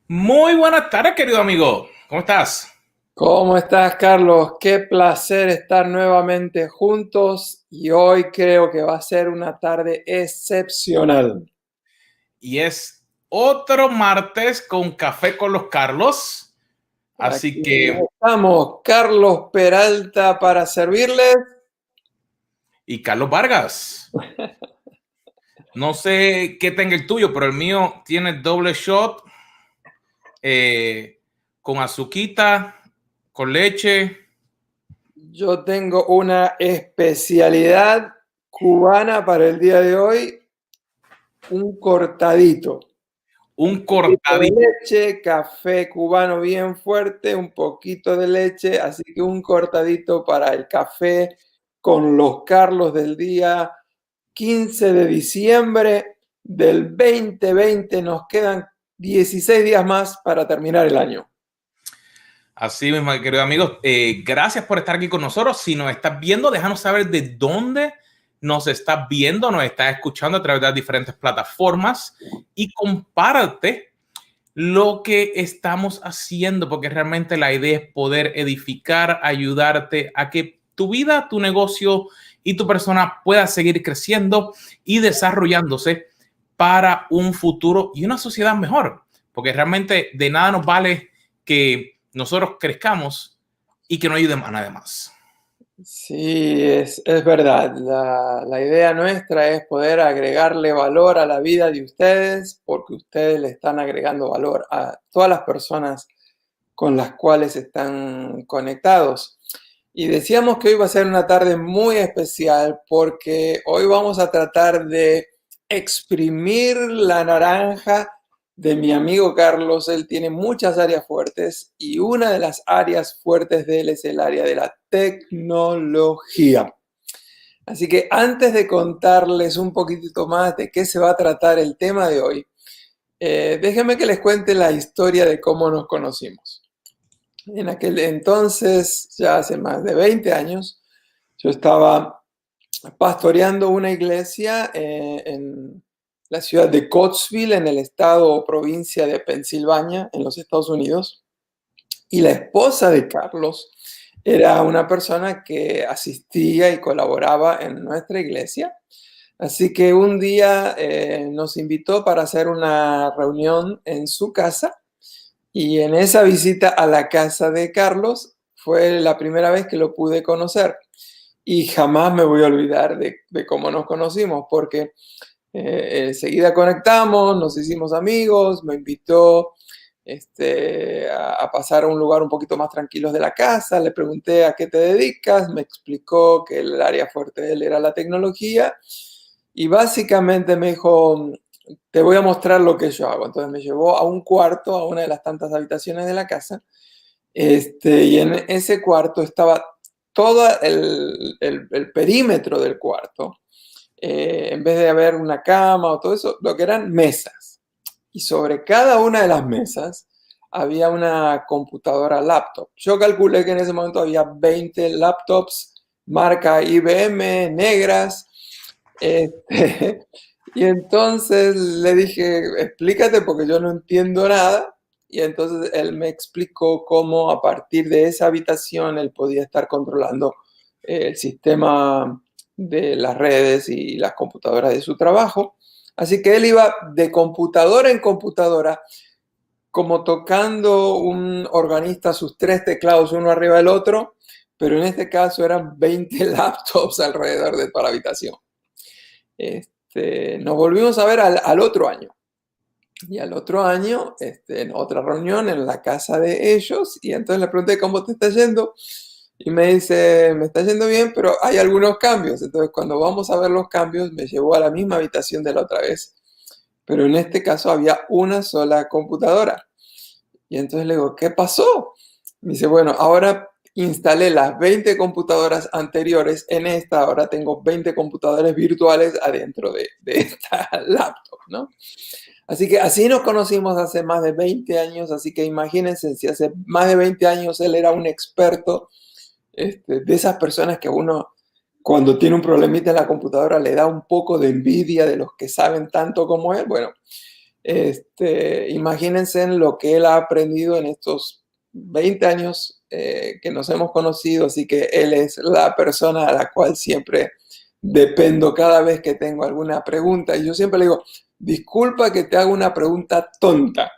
Muy buenas tardes, querido amigo. ¿Cómo estás? ¿Cómo estás, Carlos? Qué placer estar nuevamente juntos y hoy creo que va a ser una tarde excepcional. Y es otro martes con Café con los Carlos. Así Aquí que, estamos, Carlos Peralta, para servirles. y Carlos Vargas. No sé qué tenga el tuyo, pero el mío tiene doble shot eh, con azuquita, con leche. Yo tengo una especialidad cubana para el día de hoy, un cortadito. Un Un poquito de cortadito. leche, café cubano bien fuerte, un poquito de leche, así que un cortadito para el café con los Carlos del día 15 de diciembre del 2020. Nos quedan 16 días más para terminar el año. Así mismo, querido amigo. Gracias por estar aquí con nosotros. Si nos estás viendo, déjanos saber de dónde nos estás viendo, nos estás escuchando a través de las diferentes plataformas y compárate lo que estamos haciendo, porque realmente la idea es poder edificar, ayudarte a que tu vida, tu negocio y tu persona pueda seguir creciendo y desarrollándose para un futuro y una sociedad mejor, porque realmente de nada nos vale que nosotros crezcamos y que no ayudemos a nadie más. Sí, es verdad. La idea nuestra es poder agregarle valor a la vida de ustedes porque ustedes le están agregando valor a todas las personas con las cuales están conectados. Y decíamos que hoy va a ser una tarde muy especial porque hoy vamos a tratar de exprimir la naranja de mi amigo Carlos. Él tiene muchas áreas fuertes y una de las áreas fuertes de él es el área de la tecnología. Así que antes de contarles un poquitito más de qué se va a tratar el tema de hoy, déjenme que les cuente la historia de cómo nos conocimos. En aquel entonces, ya hace más de 20 años, yo estaba pastoreando una iglesia en la ciudad de Coatesville, en el estado o provincia de Pensilvania, en los Estados Unidos. Y la esposa de Carlos era una persona que asistía y colaboraba en nuestra iglesia. Así que un día nos invitó para hacer una reunión en su casa y en esa visita a la casa de Carlos fue la primera vez que lo pude conocer. Y jamás me voy a olvidar de cómo nos conocimos, porque enseguida conectamos, nos hicimos amigos, me invitó a pasar a un lugar un poquito más tranquilo de la casa, le pregunté a qué te dedicas, me explicó que el área fuerte de él era la tecnología y básicamente me dijo, te voy a mostrar lo que yo hago. Entonces me llevó a un cuarto, a una de las tantas habitaciones de la casa, y en ese cuarto estaba todo el perímetro del cuarto. En vez de haber una cama o todo eso, lo que eran mesas. Y sobre cada una de las mesas había una computadora laptop. Yo calculé que en ese momento había 20 laptops marca IBM negras. Este, y entonces le dije, explícate porque yo no entiendo nada. Y entonces él me explicó cómo a partir de esa habitación él podía estar controlando el sistema de las redes y las computadoras de su trabajo. Así que él iba de computadora en computadora, como tocando un organista sus tres teclados uno arriba del otro, pero en este caso eran 20 laptops alrededor de toda la habitación. Nos volvimos a ver al otro año. Y al otro año, en otra reunión en la casa de ellos, y entonces le pregunté cómo te está yendo, y me dice, me está yendo bien, pero hay algunos cambios. Entonces, cuando vamos a ver los cambios, me llevó a la misma habitación de la otra vez, pero en este caso había una sola computadora. Y entonces le digo, ¿qué pasó? Me dice, bueno, ahora instalé las 20 computadoras anteriores en esta, ahora tengo 20 computadores virtuales adentro de esta laptop, ¿no? Así que así nos conocimos hace más de 20 años, así que imagínense si hace más de 20 años él era un experto, de esas personas que uno cuando tiene un problemita en la computadora le da un poco de envidia de los que saben tanto como él. Bueno, Imagínense en lo que él ha aprendido en estos 20 años que nos hemos conocido, así que él es la persona a la cual siempre dependo cada vez que tengo alguna pregunta. Y yo siempre le digo, disculpa que te haga una pregunta tonta,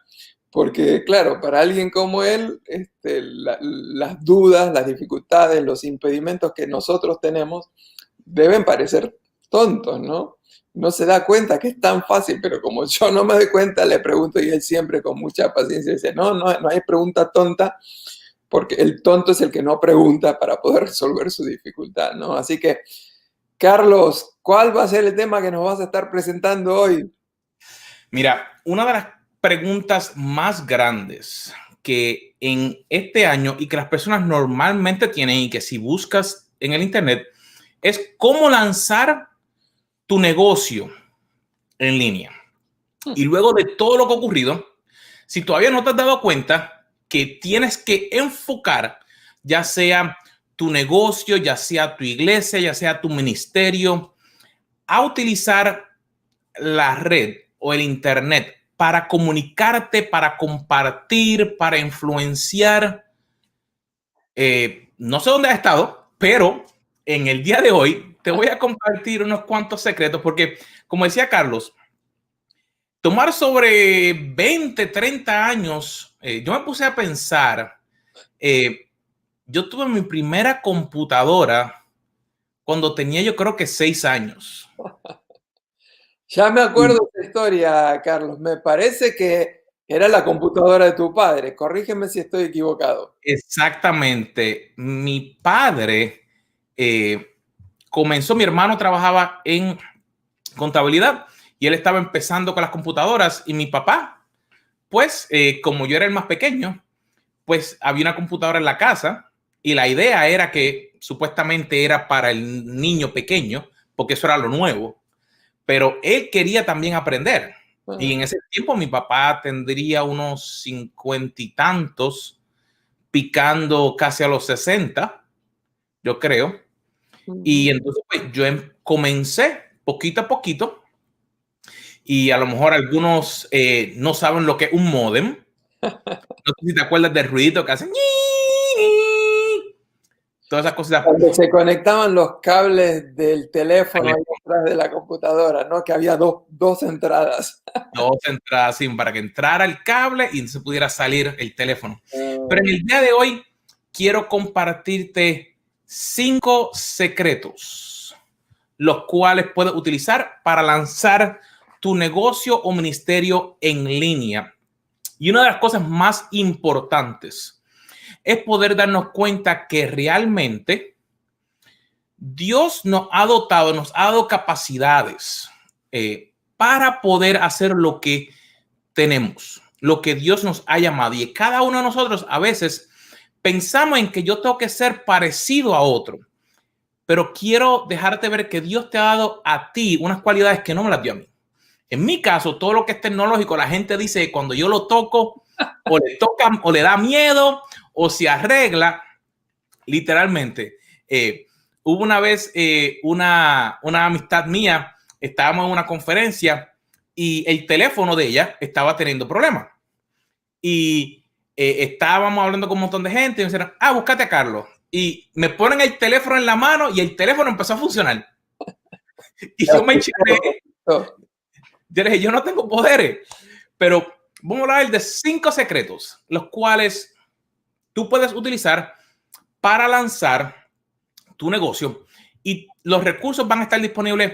porque claro, para alguien como él, las dudas, las dificultades, los impedimentos que nosotros tenemos deben parecer tontos, ¿no? No se da cuenta que es tan fácil, pero como yo no me doy cuenta, le pregunto y él siempre con mucha paciencia dice, no hay pregunta tonta, porque el tonto es el que no pregunta para poder resolver su dificultad, ¿no? Así que, Carlos, ¿cuál va a ser el tema que nos vas a estar presentando hoy? Mira, una de las preguntas más grandes que en este año y que las personas normalmente tienen y que si buscas en el internet es cómo lanzar tu negocio en línea. Y luego de todo lo que ha ocurrido, si todavía no te has dado cuenta que tienes que enfocar ya sea tu negocio, ya sea tu iglesia, ya sea tu ministerio, a utilizar la red o el internet para comunicarte, para compartir, para influenciar. No sé dónde has estado, pero en el día de hoy te voy a compartir unos cuantos secretos porque, como decía Carlos, tomar sobre 20, 30 años, yo me puse a pensar, yo tuve mi primera computadora cuando tenía yo creo que 6 años. Ya me acuerdo de esa historia, Carlos. Me parece que era la computadora de tu padre. Corrígeme si estoy equivocado. Exactamente. Mi padre comenzó, mi hermano trabajaba en contabilidad y él estaba empezando con las computadoras y mi papá, pues como yo era el más pequeño, pues había una computadora en la casa y la idea era que supuestamente era para el niño pequeño, porque eso era lo nuevo, pero él quería también aprender. Y Ah, en ese tiempo mi papá tendría unos 50 y tantos, picando casi a los 60, yo creo. Y ujú. entonces pues, yo comencé poquito a poquito y a lo mejor algunos no saben lo que es un módem. No sé si te acuerdas del ruidito que hacen. Todas esas cosas. Cuando se conectaban los cables del teléfono ahí detrás de la computadora, ¿no? Que había dos entradas. Dos entradas sin para que entrara el cable y se pudiera salir el teléfono. Pero en Ah, el día de hoy quiero compartirte 5 secretos, los cuales puedes utilizar para lanzar tu negocio o ministerio en línea. Y una de las cosas más importantes es poder darnos cuenta que realmente Dios nos ha dotado, nos ha dado capacidades para poder hacer lo que tenemos, lo que Dios nos ha llamado. Y cada uno de nosotros a veces pensamos en que yo tengo que ser parecido a otro, pero quiero dejarte ver que Dios te ha dado a ti unas cualidades que no me las dio a mí. En mi caso, todo lo que es tecnológico, la gente dice que cuando yo lo toco, o le toca, o le da miedo, o se arregla, literalmente. Hubo una vez una amistad mía, estábamos en una conferencia y el teléfono de ella estaba teniendo problemas. Y estábamos hablando con un montón de gente y me dijeron, búscate a Carlos. Y me ponen el teléfono en la mano y el teléfono empezó a funcionar. Y yo me enchiné. Yo le dije, yo no tengo poderes, pero vamos a hablar de 5 secretos, los cuales tú puedes utilizar para lanzar tu negocio. Y los recursos van a estar disponibles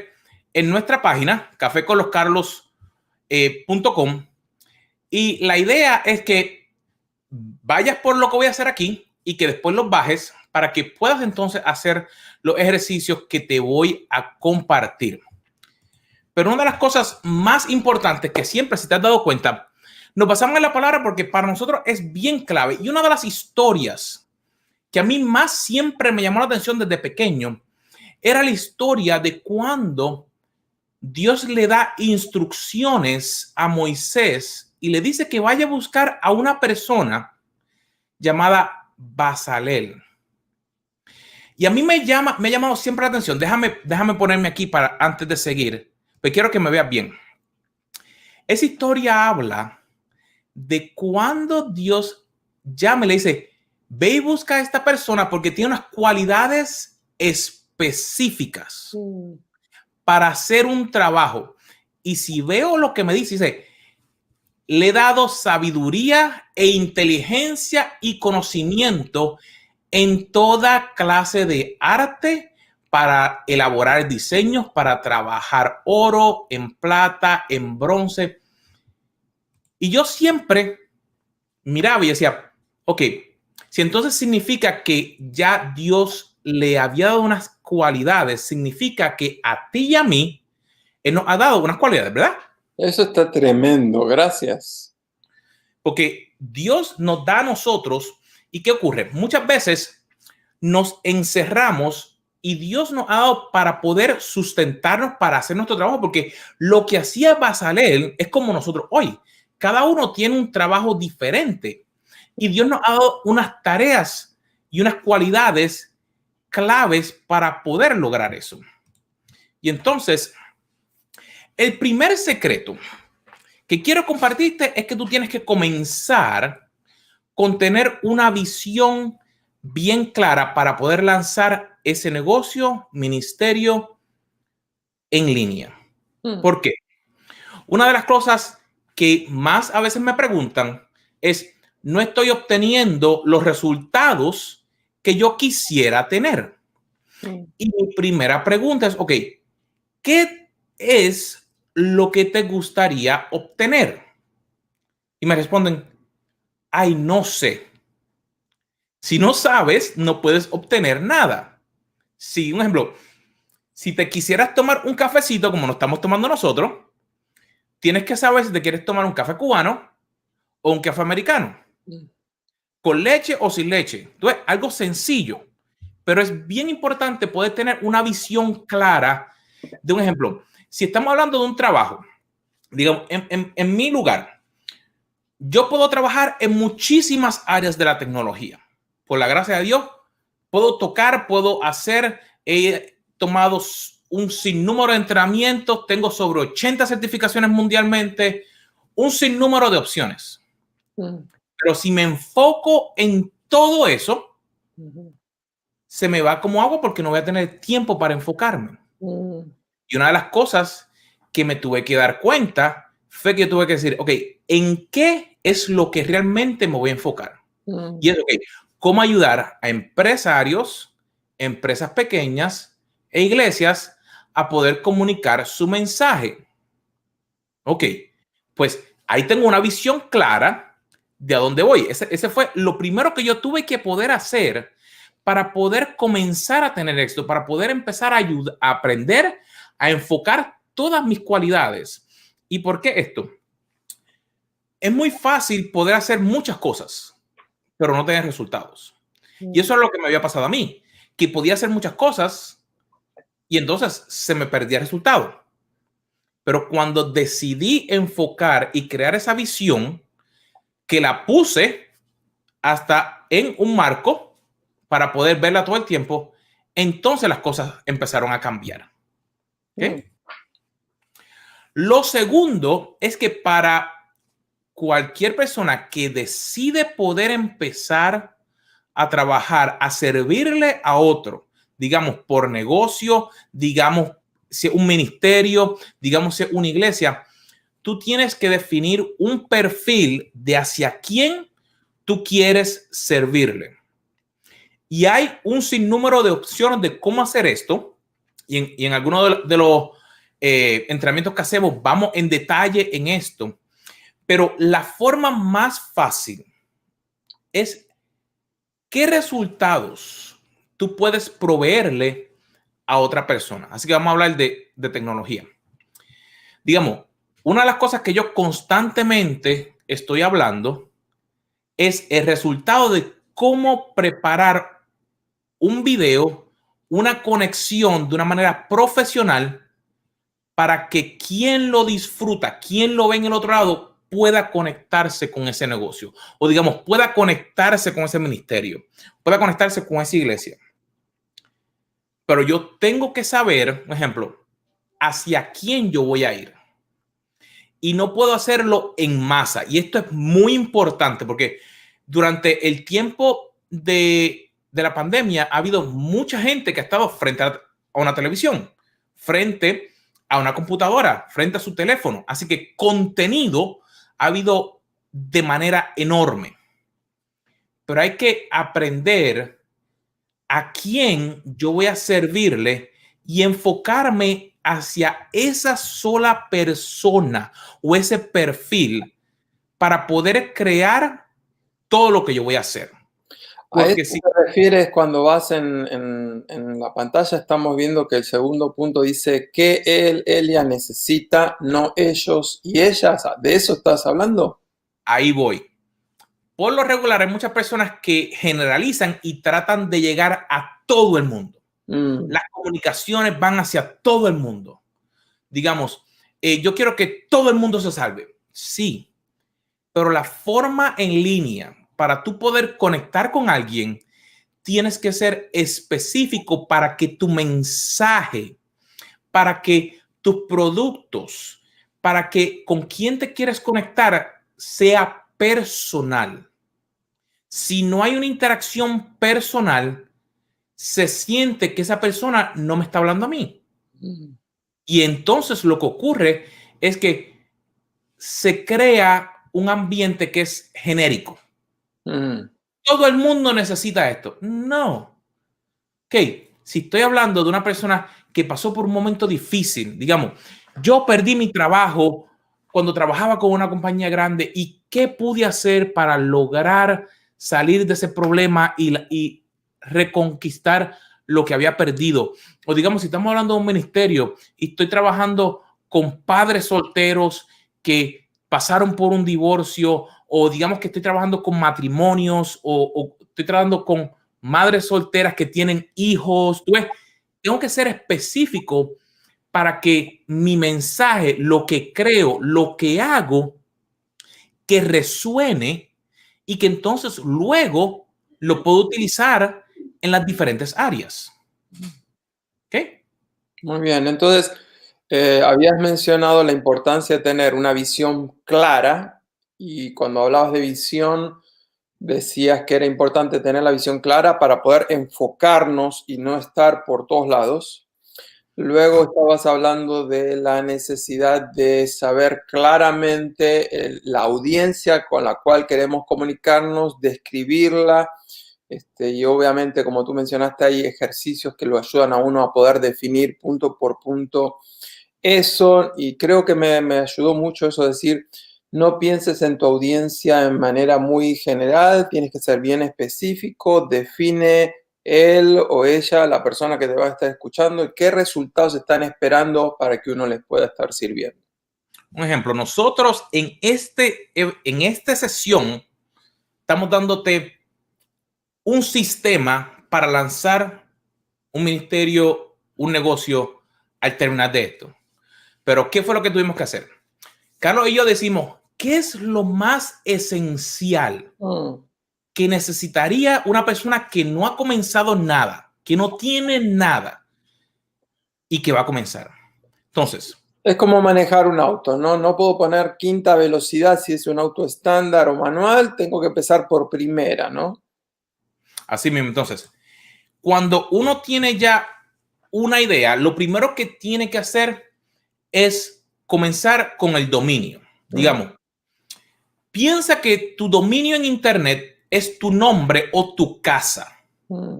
en nuestra página, cafeconloscarlos.com. Y la idea es que vayas por lo que voy a hacer aquí y que después los bajes para que puedas entonces hacer los ejercicios que te voy a compartir. Pero una de las cosas más importantes que siempre, si te has dado cuenta, nos basamos en la palabra porque para nosotros es bien clave. Y una de las historias que a mí más siempre me llamó la atención desde pequeño era la historia de cuando Dios le da instrucciones a Moisés y le dice que vaya a buscar a una persona llamada Basalel. Y a mí me ha llamado siempre la atención. Déjame ponerme aquí para antes de seguir, pero quiero que me veas bien. Esa historia habla de cuando Dios llama y le dice, ve y busca a esta persona porque tiene unas cualidades específicas para hacer un trabajo. Y si veo lo que me dice, le he dado sabiduría e inteligencia y conocimiento en toda clase de arte para elaborar diseños, para trabajar oro, en plata, en bronce. Y yo siempre miraba y decía, ok, si entonces significa que ya Dios le había dado unas cualidades, significa que a ti y a mí, Él nos ha dado unas cualidades, ¿verdad? Eso está tremendo, gracias. Porque Dios nos da a nosotros, ¿y qué ocurre? Muchas veces nos encerramos y Dios nos ha dado para poder sustentarnos, para hacer nuestro trabajo, porque lo que hacía Bezalel es como nosotros hoy. Cada uno tiene un trabajo diferente y Dios nos ha dado unas tareas y unas cualidades claves para poder lograr eso. Y entonces, el primer secreto que quiero compartirte es que tú tienes que comenzar con tener una visión bien clara para poder lanzar ese negocio, ministerio en línea. ¿Por qué? Una de las cosas que más a veces me preguntan es, no estoy obteniendo los resultados que yo quisiera tener. Y mi primera pregunta es, ok, ¿qué es lo que te gustaría obtener? Y me responden, ay, no sé. Si no sabes, no puedes obtener nada. Si, un ejemplo, si te quisieras tomar un cafecito como lo estamos tomando nosotros, tienes que saber si te quieres tomar un café cubano o un café americano, con leche o sin leche. Entonces, algo sencillo, pero es bien importante poder tener una visión clara de un ejemplo. Si estamos hablando de un trabajo, digamos, en mi lugar, yo puedo trabajar en muchísimas áreas de la tecnología. Por la gracia de Dios, puedo tocar, puedo hacer, he tomado un sinnúmero de entrenamientos, tengo sobre 80 certificaciones mundialmente, un sinnúmero de opciones. Pero si me enfoco en todo eso, se me va como agua porque no voy a tener tiempo para enfocarme. Y una de las cosas que me tuve que dar cuenta fue que tuve que decir, ok, ¿en qué es lo que realmente me voy a enfocar? Y es, ok, ¿cómo ayudar a empresarios, empresas pequeñas e iglesias a poder comunicar su mensaje? Ok, pues ahí tengo una visión clara de a dónde voy. Ese fue lo primero que yo tuve que poder hacer para poder comenzar a tener éxito, para poder empezar a aprender a enfocar todas mis cualidades. ¿Y por qué esto? Es muy fácil poder hacer muchas cosas, pero no tener resultados. Y eso es lo que me había pasado a mí, que podía hacer muchas cosas y entonces se me perdía el resultado. Pero cuando decidí enfocar y crear esa visión, que la puse hasta en un marco para poder verla todo el tiempo, entonces las cosas empezaron a cambiar. ¿Okay? Lo segundo es que para cualquier persona que decide poder empezar a trabajar, a servirle a otro, digamos por negocio, digamos si un ministerio, digamos si una iglesia, tú tienes que definir un perfil de hacia quién tú quieres servirle. Y hay un sinnúmero de opciones de cómo hacer esto. Y en algunos de los entrenamientos que hacemos vamos en detalle en esto. Pero la forma más fácil es qué resultados tú puedes proveerle a otra persona. Así que vamos a hablar de tecnología. Digamos, una de las cosas que yo constantemente estoy hablando es el resultado de cómo preparar un video, una conexión de una manera profesional para que quien lo disfruta, quien lo ve en el otro lado, pueda conectarse con ese negocio. O digamos, pueda conectarse con ese ministerio, pueda conectarse con esa iglesia. Pero yo tengo que saber, por ejemplo, hacia quién yo voy a ir. y no puedo hacerlo en masa. Y esto es muy importante porque durante el tiempo de la pandemia ha habido mucha gente que ha estado frente a una televisión, frente a una computadora, frente a su teléfono. Así que contenido ha habido de manera enorme. Pero hay que aprender a quién yo voy a servirle y enfocarme hacia esa sola persona o ese perfil para poder crear todo lo que yo voy a hacer. ¿A eso Porque si te refieres cuando vas en la pantalla? Estamos viendo que el segundo punto dice que él, ella necesita, no ellos y ellas. ¿De eso estás hablando? ahí voy. Por lo regular hay muchas personas que generalizan y tratan de llegar a todo el mundo. Mm, Las comunicaciones van hacia todo el mundo. Digamos, yo quiero que todo el mundo se salve. Sí, pero la forma en línea para tú poder conectar con alguien, tienes que ser específico para que tu mensaje, para que tus productos, para que con quien te quieres conectar sea personal. Si no hay una interacción personal, se siente que esa persona no me está hablando a mí. mm, Y entonces lo que ocurre es que se crea un ambiente que es genérico. mm, Todo el mundo necesita esto. No. Ok, si estoy hablando de una persona que pasó por un momento difícil, digamos, yo perdí mi trabajo cuando trabajaba con una compañía grande y qué pude hacer para lograr salir de ese problema y reconquistar lo que había perdido. O digamos, si estamos hablando de un ministerio y estoy trabajando con padres solteros que pasaron por un divorcio, o digamos que estoy trabajando con matrimonios, o estoy trabajando con madres solteras que tienen hijos. ¿Tú ves? Tengo que ser específico para que mi mensaje, lo que creo, lo que hago, que resuene y que entonces luego lo puedo utilizar en las diferentes áreas. ¿Ok? muy bien, entonces habías mencionado la importancia de tener una visión clara y cuando hablabas de visión decías que era importante tener la visión clara para poder enfocarnos y no estar por todos lados. Luego estabas hablando de la necesidad de saber claramente la audiencia con la cual queremos comunicarnos, describirla, y obviamente, como tú mencionaste, hay ejercicios que lo ayudan a uno a poder definir punto por punto eso, y creo que me ayudó mucho eso, decir, no pienses en tu audiencia en manera muy general, tienes que ser bien específico, define él o ella, la persona que te va a estar escuchando, y qué resultados están esperando para que uno les pueda estar sirviendo. Un ejemplo, nosotros en esta sesión estamos dándote un sistema para lanzar un ministerio, un negocio al terminar de esto. Pero ¿qué fue lo que tuvimos que hacer? Carlos y yo decimos, ¿qué es lo más esencial Mm. que necesitaría una persona que no ha comenzado nada, que no tiene nada y que va a comenzar? Entonces, Es como manejar un auto, ¿no? No puedo poner quinta velocidad si es un auto estándar o manual, tengo que empezar por primera, ¿no? así mismo, entonces, cuando uno tiene ya una idea, lo primero que tiene que hacer es comenzar con el dominio. Mm, Digamos, piensa que tu dominio en Internet es tu nombre o tu casa. mm,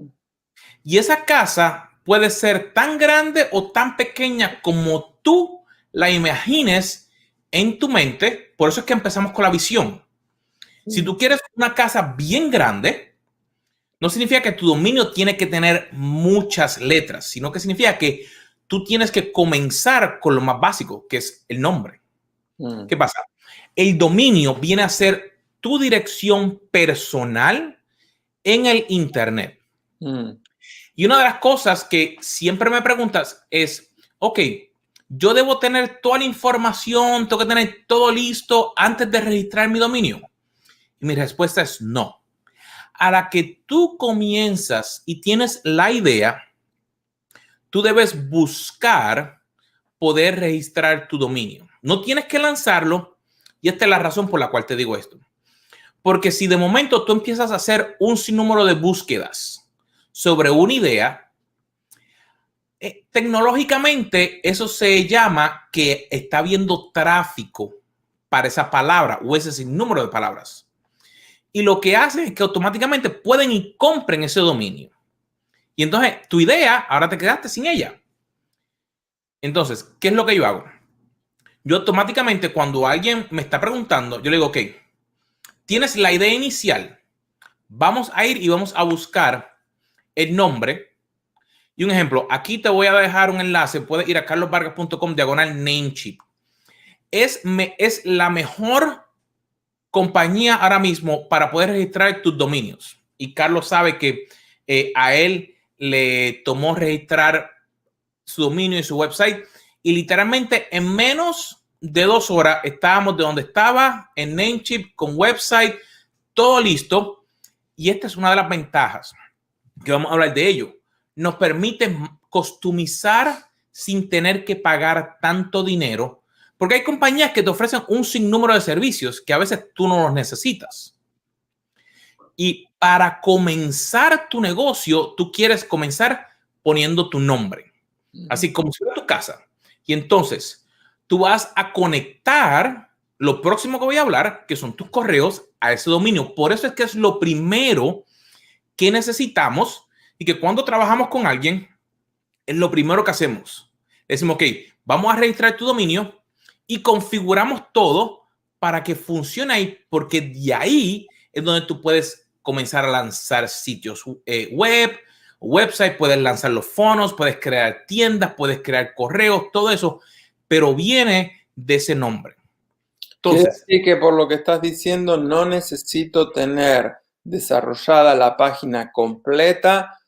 Y esa casa puede ser tan grande o tan pequeña como tú la imagines en tu mente. Por eso es que empezamos con la visión. Si mm, tú quieres una casa bien grande, no significa que tu dominio tiene que tener muchas letras, sino que significa que tú tienes que comenzar con lo más básico, que es el nombre. mm, ¿Qué pasa? El dominio viene a ser tu dirección personal en el Internet. mm, Y una de las cosas que siempre me preguntas es, ok, yo debo tener toda la información, tengo que tener todo listo antes de registrar mi dominio. Y mi respuesta es no. A la que tú comienzas y tienes la idea, tú debes buscar poder registrar tu dominio. No tienes que lanzarlo y esta es la razón por la cual te digo esto. Porque si de momento tú empiezas a hacer un sinnúmero de búsquedas sobre una idea, tecnológicamente eso se llama que está habiendo tráfico para esa palabra o ese sinnúmero de palabras. Y lo que hacen es que automáticamente pueden y compren ese dominio. Y entonces tu idea, ahora te quedaste sin ella. Entonces, ¿qué es lo que yo hago? Yo automáticamente cuando alguien me está preguntando, yo le digo, ok, tienes la idea inicial. Vamos a ir y vamos a buscar el nombre. Y un ejemplo, aquí te voy a dejar un enlace. Puedes ir a carlosvargas.com/Namecheap. Es la mejor compañía ahora mismo para poder registrar tus dominios. Y Carlos sabe que a él le tomó registrar su dominio y su website. Y literalmente en menos de 2 horas estábamos de donde estaba en Namecheap con website, todo listo. Y esta es una de las ventajas que vamos a hablar de ello. Nos permite customizar sin tener que pagar tanto dinero, porque hay compañías que te ofrecen un sinnúmero de servicios que a veces tú no los necesitas. Y para comenzar tu negocio, tú quieres comenzar poniendo tu nombre, así como si fuera tu casa. Y entonces tú vas a conectar lo próximo que voy a hablar, que son tus correos, a ese dominio. Por eso es que es lo primero que necesitamos. Y que cuando trabajamos con alguien, es lo primero que hacemos. Decimos, ok, vamos a registrar tu dominio y configuramos todo para que funcione ahí, porque de ahí es donde tú puedes comenzar a lanzar sitios web, website, puedes lanzar los fondos, puedes crear tiendas, puedes crear correos, todo eso, pero viene de ese nombre. Entonces, quiere decir que por lo que estás diciendo, no necesito tener desarrollada la página completa,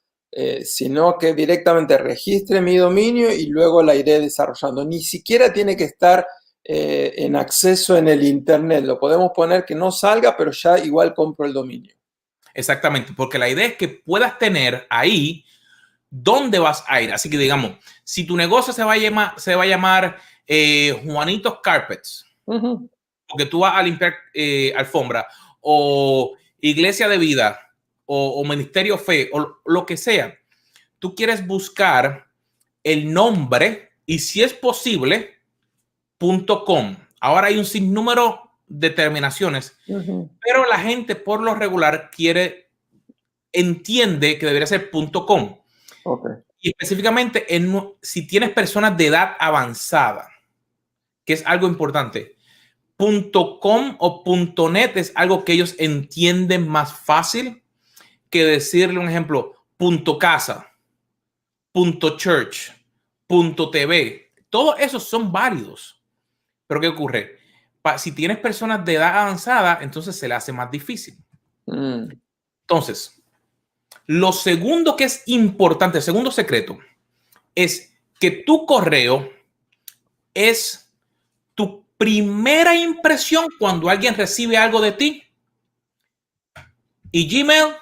sino que directamente registre mi dominio y luego la iré desarrollando. Ni siquiera tiene que estar en acceso en el internet. Lo podemos poner que no salga, pero ya igual compro el dominio. Exactamente, porque la idea es que puedas tener ahí dónde vas a ir. Así que digamos, si tu negocio se va a llamar Juanitos Carpets, porque tú vas a limpiar alfombra, o Iglesia de Vida, o Ministerio Fe, o lo que sea, tú quieres buscar el nombre y si es posible, .com. Ahora hay un sinnúmero de terminaciones, pero la gente por lo regular entiende que debería ser .com. Y específicamente si tienes personas de edad avanzada, que es algo importante. .com o .net es algo que ellos entienden más fácil que decirle un ejemplo, .casa, .church, .tv. Todos esos son válidos. Pero ¿qué ocurre? Si tienes personas de edad avanzada, entonces se le hace más difícil. Entonces, lo segundo que es importante, el segundo secreto, es que tu correo es tu primera impresión cuando alguien recibe algo de ti. Y Gmail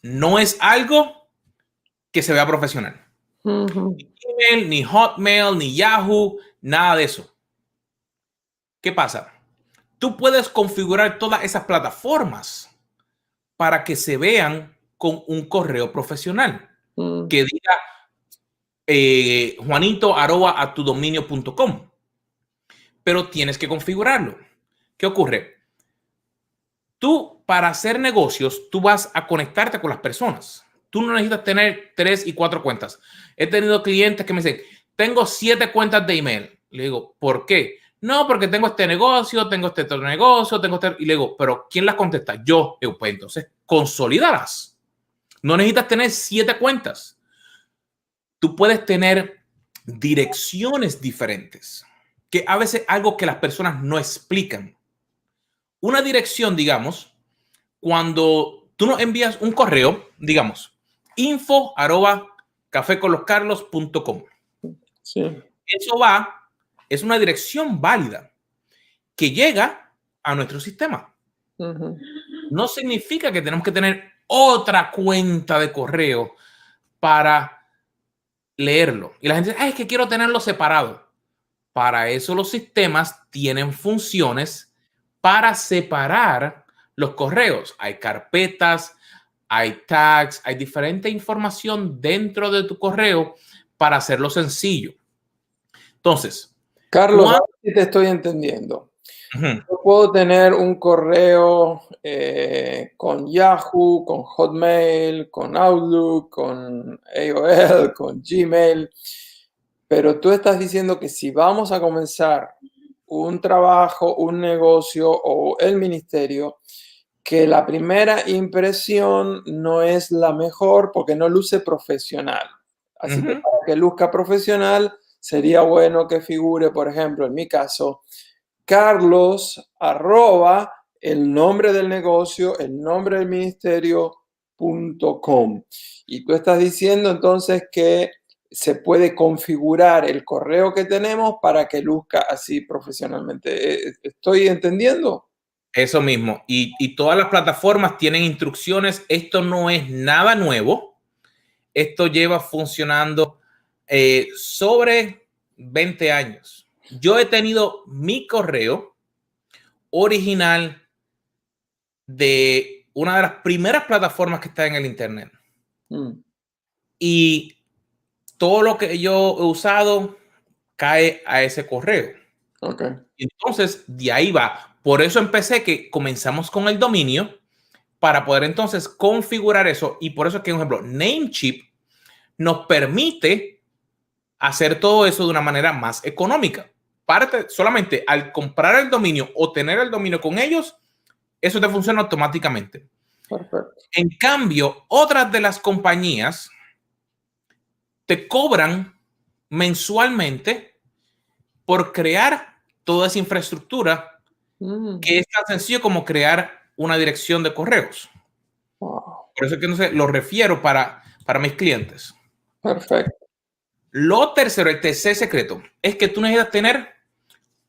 no es algo que se vea profesional. Ni Gmail, ni Hotmail, ni Yahoo, nada de eso. ¿Qué pasa? Tú puedes configurar todas esas plataformas para que se vean con un correo profesional que diga juanito@atudominio.com. Pero tienes que configurarlo. ¿Qué ocurre? Tú, para hacer negocios, tú vas a conectarte con las personas. Tú no necesitas tener 3 y 4 cuentas. He tenido clientes que me dicen, tengo 7 cuentas de email. Le digo, ¿por qué? No, porque tengo este negocio, tengo este otro negocio, tengo este... Y le digo, ¿pero quién las contesta? Yo. Digo, pues entonces, consolídalas. No necesitas tener 7 cuentas. Tú puedes tener direcciones diferentes, que a veces es algo que las personas no explican. Una dirección, digamos, cuando tú nos envías un correo, digamos, info@cafeconloscarlos.com. Sí. Eso es una dirección válida que llega a nuestro sistema. No significa que tenemos que tener otra cuenta de correo para leerlo. Y la gente dice, es que quiero tenerlo separado. Para eso los sistemas tienen funciones para separar los correos. Hay carpetas, hay tags, hay diferente información dentro de tu correo para hacerlo sencillo. Entonces, Carlos, a ver si te estoy entendiendo. uh-huh. Yo puedo tener un correo con Yahoo, con Hotmail, con Outlook, con AOL, con Gmail, pero tú estás diciendo que si vamos a comenzar un trabajo, un negocio o el ministerio, que la primera impresión no es la mejor porque no luce profesional. Así que para que luzca profesional, sería bueno que figure, por ejemplo, en mi caso, Carlos arroba el nombre del negocio, el nombre del ministerio.com. Y tú estás diciendo entonces que se puede configurar el correo que tenemos para que luzca así profesionalmente. ¿Estoy entendiendo? Eso mismo. Y todas las plataformas tienen instrucciones. Esto no es nada nuevo. Esto lleva funcionando sobre 20 años. Yo he tenido mi correo original de una de las primeras plataformas que está en el Internet. Y todo lo que yo he usado cae a ese correo. Okay. Entonces, de ahí va. Por eso empecé que comenzamos con el dominio para poder entonces configurar eso. Y por eso es que, por ejemplo, Namecheap nos permite hacer todo eso de una manera más económica. Parte solamente al comprar el dominio o tener el dominio con ellos, eso te funciona automáticamente. Perfecto. En cambio, otras de las compañías te cobran mensualmente por crear toda esa infraestructura que es tan sencillo como crear una dirección de correos. Wow. Por eso es que no sé, lo refiero para mis clientes. Perfecto. Lo tercero, el tercer secreto, es que tú necesitas tener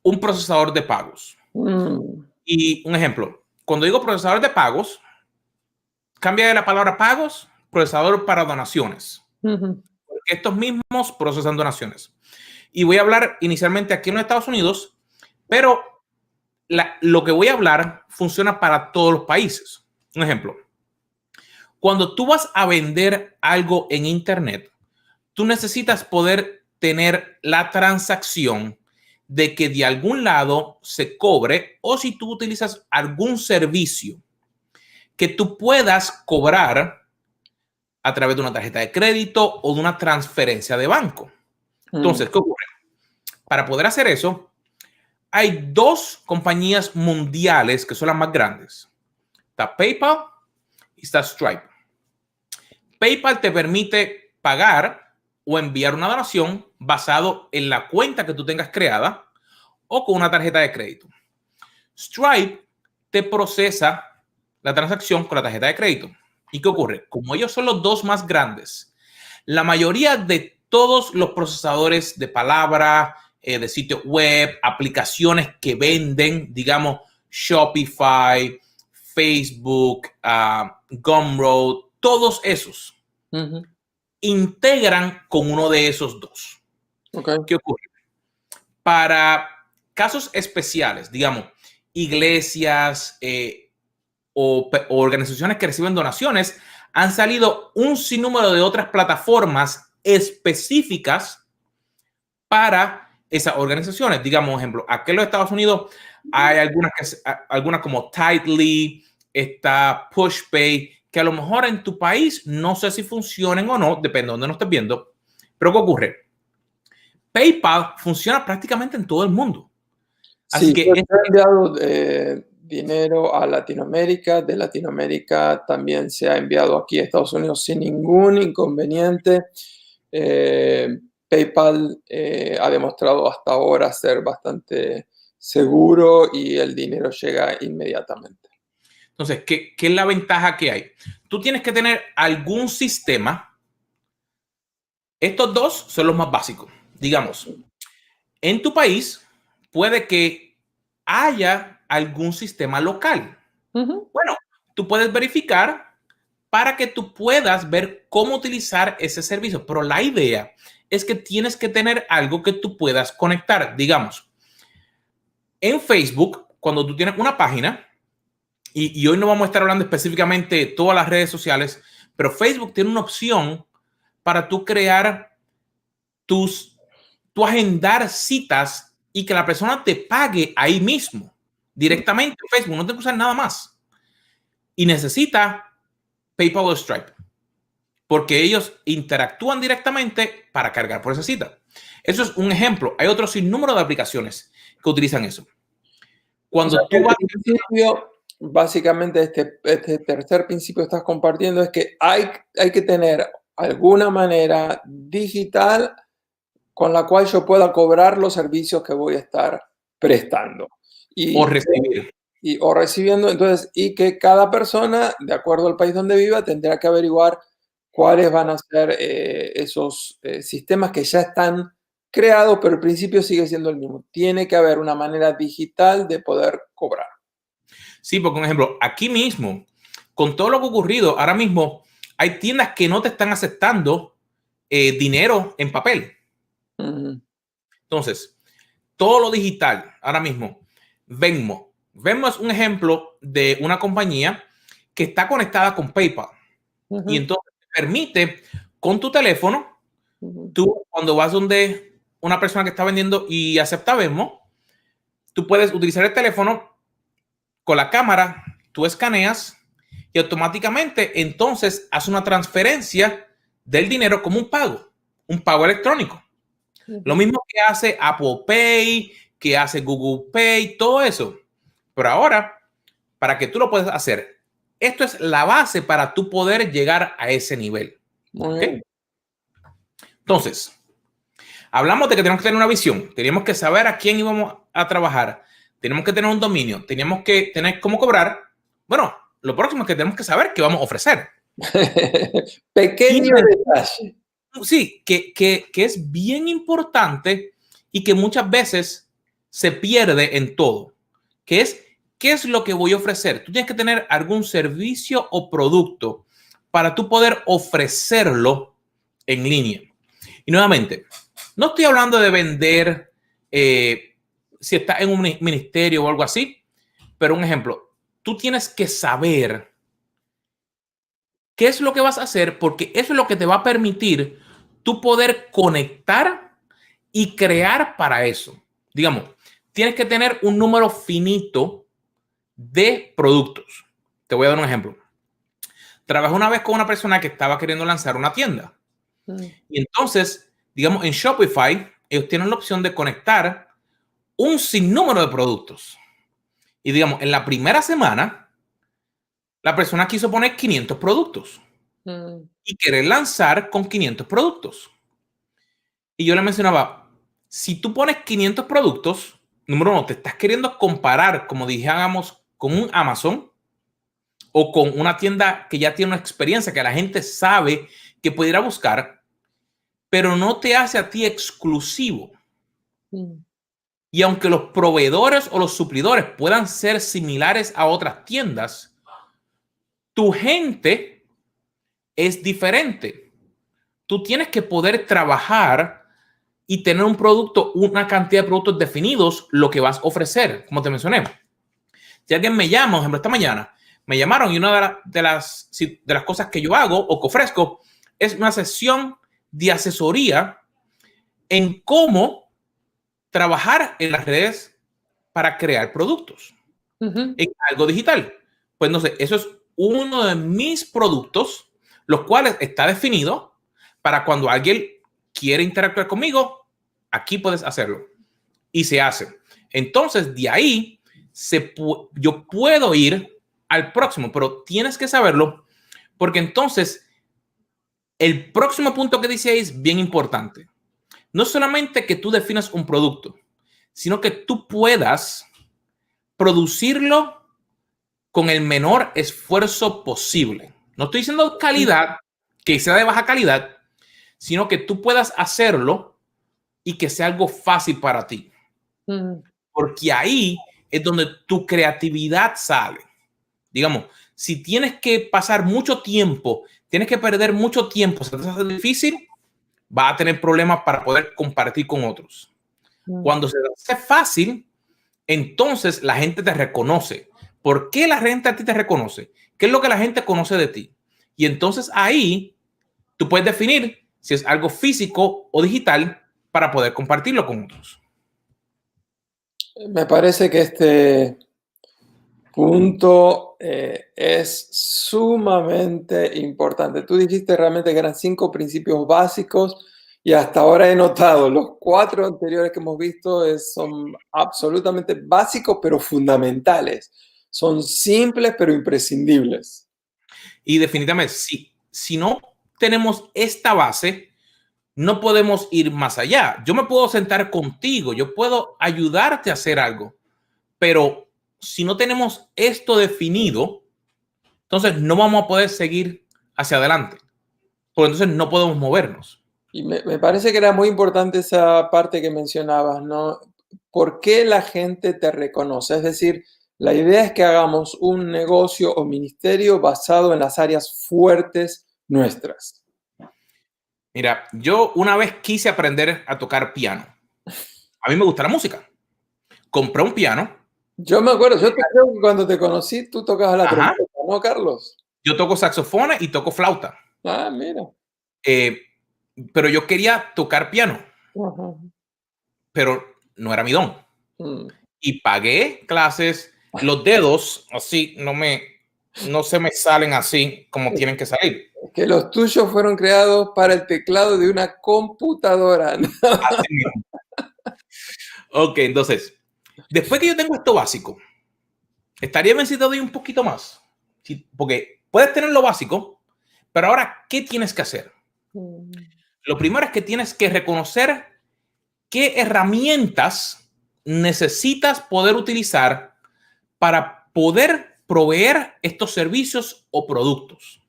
un procesador de pagos. Y un ejemplo, cuando digo procesador de pagos, cambia de la palabra pagos, procesador para donaciones. Porque estos mismos procesan donaciones. Y voy a hablar inicialmente aquí en los Estados Unidos, pero lo que voy a hablar funciona para todos los países. Un ejemplo, cuando tú vas a vender algo en Internet, tú necesitas poder tener la transacción de que de algún lado se cobre, o si tú utilizas algún servicio que tú puedas cobrar a través de una tarjeta de crédito o de una transferencia de banco. Entonces, ¿qué ocurre? Para poder hacer eso, hay dos compañías mundiales que son las más grandes. Está PayPal y está Stripe. PayPal te permite pagar o enviar una donación basado en la cuenta que tú tengas creada o con una tarjeta de crédito. Stripe te procesa la transacción con la tarjeta de crédito. ¿Y qué ocurre? Como ellos son los dos más grandes, la mayoría de todos los procesadores de palabra, de sitio web, aplicaciones que venden, digamos, Shopify, Facebook, Gumroad, todos esos integran con uno de esos dos. Okay. ¿Qué ocurre? Para casos especiales, digamos, iglesias o organizaciones que reciben donaciones, han salido un sinnúmero de otras plataformas específicas para esas organizaciones. Digamos, ejemplo, aquí en los Estados Unidos hay algunas como Tidely, está PushPay, que a lo mejor en tu país no sé si funcionen o no, depende de dónde nos estés viendo. Pero ¿qué ocurre? PayPal funciona prácticamente en todo el mundo. Así Sí, que yo he enviado dinero a Latinoamérica. De Latinoamérica también se ha enviado aquí a Estados Unidos sin ningún inconveniente. PayPal ha demostrado hasta ahora ser bastante seguro y el dinero llega inmediatamente. entonces, ¿qué es la ventaja que hay? Tú tienes que tener algún sistema. Estos dos son los más básicos. Digamos, en tu país puede que haya algún sistema local. Bueno, tú puedes verificar para que tú puedas ver cómo utilizar ese servicio. Pero la idea es que tienes que tener algo que tú puedas conectar. Digamos, en Facebook, cuando tú tienes una página, y hoy no vamos a estar hablando específicamente de todas las redes sociales, pero Facebook tiene una opción para tú crear tu agendar citas y que la persona te pague ahí mismo, directamente en Facebook, no te que usar nada más. Y necesita PayPal o Stripe, porque ellos interactúan directamente para cargar por esa cita. Eso es un ejemplo. Hay otro sinnúmero de aplicaciones que utilizan eso. Cuando tú vas... Básicamente, este tercer principio que estás compartiendo es que hay que tener alguna manera digital con la cual yo pueda cobrar los servicios que voy a estar prestando. O recibir. O recibiendo, entonces, y que cada persona, de acuerdo al país donde viva, tendrá que averiguar cuáles van a ser esos sistemas que ya están creados, pero el principio sigue siendo el mismo. Tiene que haber una manera digital de poder cobrar. Sí, porque, por ejemplo, aquí mismo, con todo lo que ha ocurrido, ahora mismo hay tiendas que no te están aceptando dinero en papel. Entonces, todo lo digital, ahora mismo, Venmo. Venmo es un ejemplo de una compañía que está conectada con PayPal. Y entonces te permite, con tu teléfono, tú cuando vas donde una persona que está vendiendo y acepta Venmo, tú puedes utilizar el teléfono con la cámara, tú escaneas y automáticamente entonces hace una transferencia del dinero como un pago electrónico. Lo mismo que hace Apple Pay, que hace Google Pay, todo eso. Pero ahora, para que tú lo puedas hacer, esto es la base para tú poder llegar a ese nivel. ¿Okay? Entonces, hablamos de que tenemos que tener una visión, tenemos que saber a quién íbamos a trabajar, tenemos que tener un dominio, tenemos que tener cómo cobrar. Bueno, lo próximo es que tenemos que saber qué vamos a ofrecer. Pequeño detalle. Sí, que es bien importante y que muchas veces se pierde en todo, que es ¿qué es lo que voy a ofrecer? Tú tienes que tener algún servicio o producto para tú poder ofrecerlo en línea. Y nuevamente, no estoy hablando de vender si estás en un ministerio o algo así, pero un ejemplo, tú tienes que saber qué es lo que vas a hacer porque eso es lo que te va a permitir tú poder conectar y crear para eso. Digamos, tienes que tener un número finito de productos. Te voy a dar un ejemplo. Trabajé una vez con una persona que estaba queriendo lanzar una tienda. Y entonces, digamos, en Shopify, ellos tienen la opción de conectar un sinnúmero de productos. Y digamos, en la primera semana, la persona quiso poner 500 productos y querer lanzar con 500 productos. Y yo le mencionaba, si tú pones 500 productos, número uno, te estás queriendo comparar, como dijéramos, con un Amazon o con una tienda que ya tiene una experiencia, que la gente sabe que puede ir a buscar, pero no te hace a ti exclusivo. Y aunque los proveedores o los suplidores puedan ser similares a otras tiendas, tu gente es diferente. Tú tienes que poder trabajar y tener un producto, una cantidad de productos definidos, lo que vas a ofrecer, como te mencioné. Si alguien me llama, por ejemplo, esta mañana, me llamaron y una de las cosas que yo hago o que ofrezco es una sesión de asesoría en cómo trabajar en las redes para crear productos en algo digital. Pues no sé, eso es uno de mis productos, los cuales está definido para cuando alguien quiere interactuar conmigo, aquí puedes hacerlo. Y se hace. Entonces, de ahí, yo puedo ir al próximo, pero tienes que saberlo, porque entonces, el próximo punto que dice ahí es bien importante. No solamente que tú definas un producto, sino que tú puedas producirlo con el menor esfuerzo posible. No estoy diciendo calidad, que sea de baja calidad, sino que tú puedas hacerlo y que sea algo fácil para ti. Porque ahí es donde tu creatividad sale. Digamos, si tienes que pasar mucho tiempo, tienes que perder mucho tiempo, se te hace difícil, va a tener problemas para poder compartir con otros. Cuando se hace fácil, entonces la gente te reconoce. ¿Por qué la gente a ti te reconoce? ¿Qué es lo que la gente conoce de ti? Y entonces ahí tú puedes definir si es algo físico o digital para poder compartirlo con otros. Me parece que este punto es sumamente importante. Tú dijiste realmente que eran 5 principios básicos y hasta ahora he notado los 4 anteriores que hemos visto son absolutamente básicos pero fundamentales. Son simples pero imprescindibles. Y definitivamente, si no tenemos esta base, no podemos ir más allá. Yo me puedo sentar contigo, yo puedo ayudarte a hacer algo, pero si no tenemos esto definido, entonces no vamos a poder seguir hacia adelante, porque entonces no podemos movernos. Y me parece que era muy importante esa parte que mencionabas, ¿no? ¿Por qué la gente te reconoce? Es decir, la idea es que hagamos un negocio o ministerio basado en las áreas fuertes nuestras. Mira, yo una vez quise aprender a tocar piano. A mí me gusta la música. Compré un piano. Yo me acuerdo, yo creo que cuando te conocí tú tocabas la Ajá. trompeta, ¿no, Carlos? Yo toco saxofones y toco flauta. Ah, mira. Pero yo quería tocar piano, Ajá. pero no era mi don. Mm. Y pagué clases. Los dedos así no se me salen así como tienen que salir. Que los tuyos fueron creados para el teclado de una computadora. Así mismo. Ok, entonces, después que yo tengo esto básico, estaría bien si te doy un poquito más. Sí, porque puedes tener lo básico, pero ahora, ¿qué tienes que hacer? Lo primero es que tienes que reconocer qué herramientas necesitas poder utilizar para poder proveer estos servicios o productos.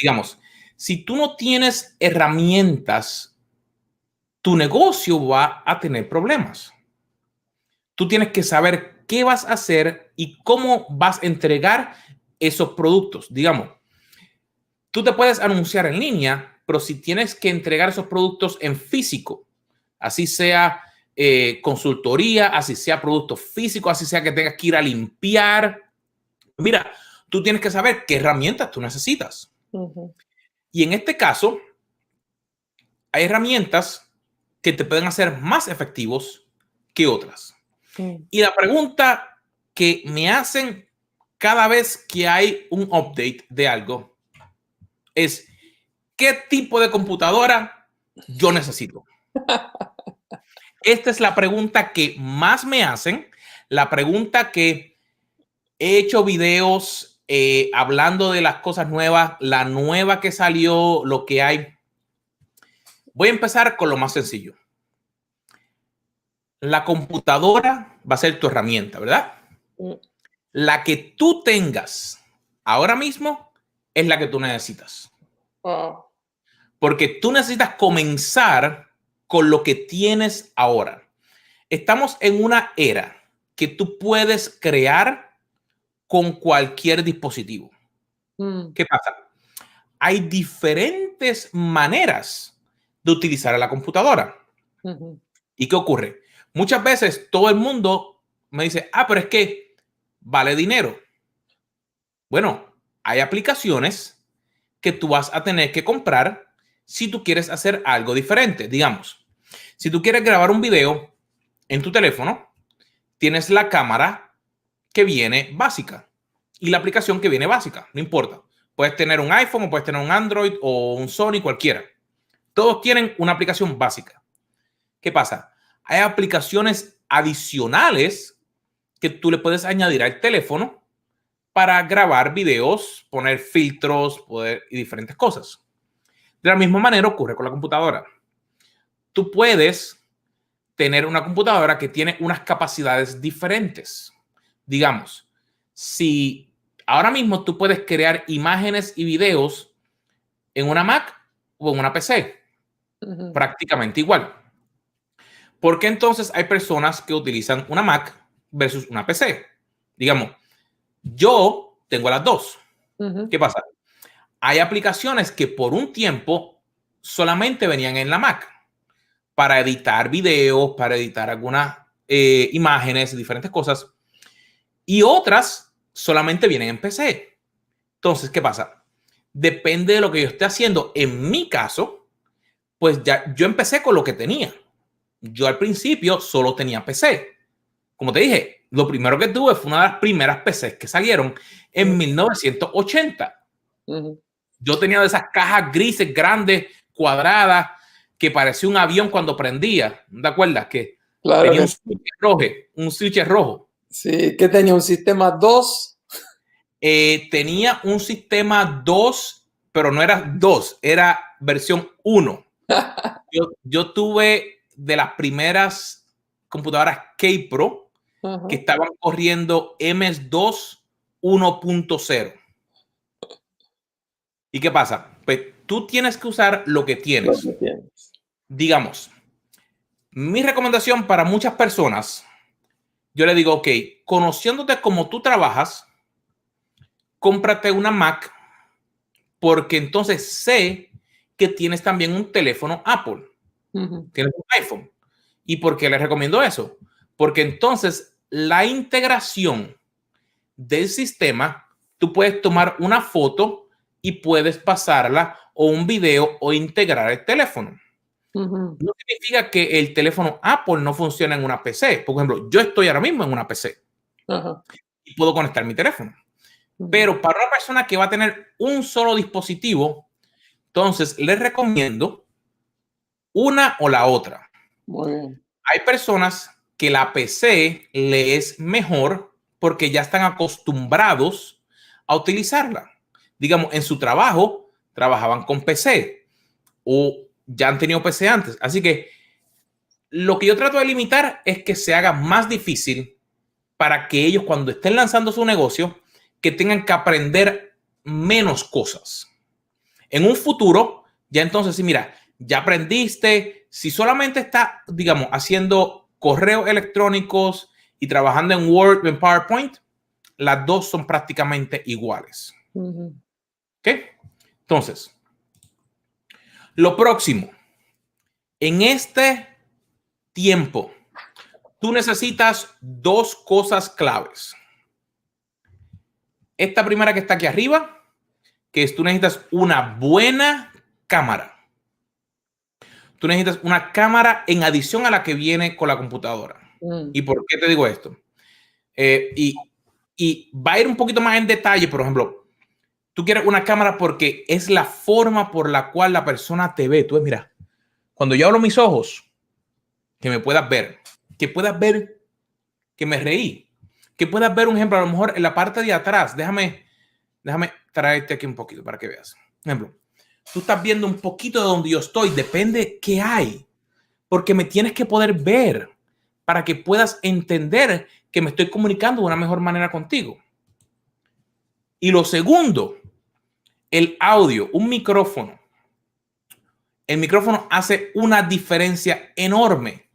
Digamos, si tú no tienes herramientas, tu negocio va a tener problemas. Tú tienes que saber qué vas a hacer y cómo vas a entregar esos productos. Digamos, tú te puedes anunciar en línea, pero si tienes que entregar esos productos en físico, así sea consultoría, así sea producto físico, así sea que tengas que ir a limpiar, mira, tú tienes que saber qué herramientas tú necesitas. Y en este caso, hay herramientas que te pueden hacer más efectivos que otras. Y la pregunta que me hacen cada vez que hay un update de algo es, ¿qué tipo de computadora yo necesito? Esta es la pregunta que más me hacen, la pregunta que he hecho videos hablando de las cosas nuevas, la nueva que salió, lo que hay. Voy a empezar con lo más sencillo. La computadora va a ser tu herramienta, ¿verdad? La que tú tengas ahora mismo es la que tú necesitas. Porque tú necesitas comenzar con lo que tienes ahora. Estamos en una era que tú puedes crear con cualquier dispositivo. ¿Qué pasa? Hay diferentes maneras de utilizar la computadora. ¿Y qué ocurre? Muchas veces todo el mundo me dice, pero es que vale dinero. Bueno, hay aplicaciones que tú vas a tener que comprar si tú quieres hacer algo diferente. Digamos, si tú quieres grabar un video en tu teléfono, tienes la cámara que viene básica y la aplicación que viene básica, no importa. Puedes tener un iPhone o puedes tener un Android o un Sony, cualquiera. Todos tienen una aplicación básica. ¿Qué pasa? Hay aplicaciones adicionales que tú le puedes añadir al teléfono para grabar videos, poner filtros y diferentes cosas. De la misma manera ocurre con la computadora. Tú puedes tener una computadora que tiene unas capacidades diferentes. Digamos, si ahora mismo tú puedes crear imágenes y videos en una Mac o en una PC, prácticamente igual. ¿Por qué entonces hay personas que utilizan una Mac versus una PC? Digamos, yo tengo las dos. ¿Qué pasa? Hay aplicaciones que por un tiempo solamente venían en la Mac para editar videos, para editar algunas imágenes, diferentes cosas. Y otras solamente vienen en PC. Entonces, ¿qué pasa? Depende de lo que yo esté haciendo. En mi caso, pues ya yo empecé con lo que tenía. Yo al principio solo tenía PC. Como te dije, lo primero que tuve fue una de las primeras PCs que salieron en 1980. Yo tenía de esas cajas grises, grandes, cuadradas, que parecía un avión cuando prendía. ¿No te acuerdas? Que Claro tenía que un sí. switch rojo, un switch rojo. Sí, que tenía un sistema 2. Tenía un sistema 2, pero no era 2, era versión 1. Yo tuve de las primeras computadoras K-Pro que estaban corriendo MS2 1.0. ¿Y qué pasa? Pues tú tienes que usar lo que Lo tienes. que tienes. Digamos, mi recomendación para muchas personas, yo le digo, ok, conociéndote como tú trabajas, cómprate una Mac porque entonces sé que tienes también un teléfono Apple, tienes un iPhone. ¿Y por qué les recomiendo eso? Porque entonces la integración del sistema, tú puedes tomar una foto y puedes pasarla o un video o integrar el teléfono. No significa que el teléfono Apple no funcione en una PC. Por ejemplo, yo estoy ahora mismo en una PC y puedo conectar mi teléfono. Pero para una persona que va a tener un solo dispositivo, entonces les recomiendo una o la otra. Muy bien. Hay personas que la PC le es mejor porque ya están acostumbrados a utilizarla. Digamos, en su trabajo trabajaban con PC o ya han tenido PC antes. Así que lo que yo trato de limitar es que se haga más difícil para que ellos cuando estén lanzando su negocio, que tengan que aprender menos cosas. En un futuro, ya entonces, sí, mira, ya aprendiste, si solamente está, digamos, haciendo correos electrónicos y trabajando en Word o en PowerPoint, las dos son prácticamente iguales. ¿Ok? Entonces, lo próximo, en este tiempo, tú necesitas dos cosas claves. Esta primera que está aquí arriba, que es tú necesitas una buena cámara. Tú necesitas una cámara en adición a la que viene con la computadora. ¿Y por qué te digo esto? Y va a ir un poquito más en detalle, por ejemplo, tú quieres una cámara porque es la forma por la cual la persona te ve. Tú ves, mira, cuando yo abro mis ojos, que me puedas ver, que puedas ver que me reí, que puedas ver un ejemplo, a lo mejor en la parte de atrás. Déjame traerte aquí un poquito para que veas. Por ejemplo, tú estás viendo un poquito de donde yo estoy, depende qué hay, porque me tienes que poder ver para que puedas entender que me estoy comunicando de una mejor manera contigo. Y lo segundo, el audio, un micrófono. El micrófono hace una diferencia enorme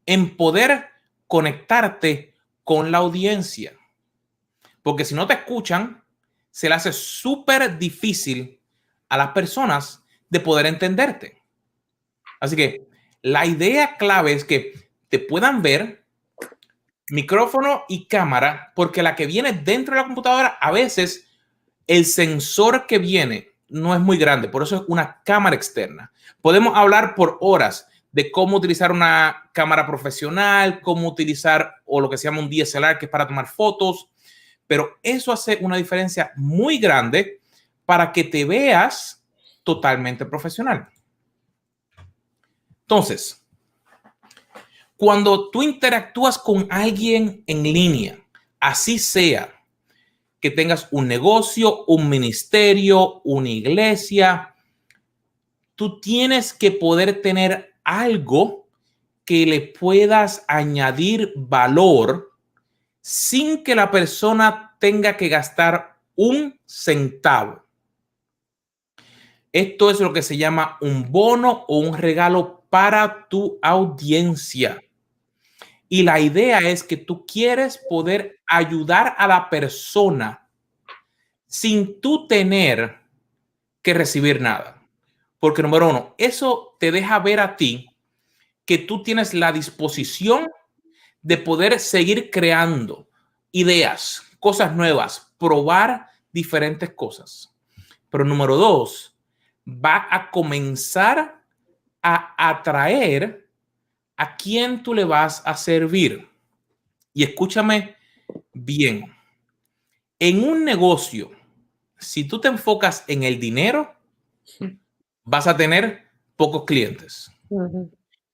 en poder conectarte con la audiencia. Porque si no te escuchan, se le hace súper difícil a las personas de poder entenderte. Así que la idea clave es que te puedan ver micrófono y cámara, porque la que viene dentro de la computadora, a veces el sensor que viene no es muy grande, por eso es una cámara externa. Podemos hablar por horas de cómo utilizar una cámara profesional, cómo utilizar o lo que se llama un DSLR, que es para tomar fotos, pero eso hace una diferencia muy grande para que te veas totalmente profesional. Entonces, cuando tú interactúas con alguien en línea, así sea que tengas un negocio, un ministerio, una iglesia, tú tienes que poder tener algo que le puedas añadir valor sin que la persona tenga que gastar un centavo. Esto es lo que se llama un bono o un regalo para tu audiencia. Y la idea es que tú quieres poder ayudar a la persona sin tú tener que recibir nada. Porque número uno, eso te deja ver a ti que tú tienes la disposición de poder seguir creando ideas, cosas nuevas, probar diferentes cosas. Pero número dos, va a comenzar a atraer a quién tú le vas a servir. Y escúchame bien, en un negocio, si tú te enfocas en el dinero, vas a tener pocos clientes.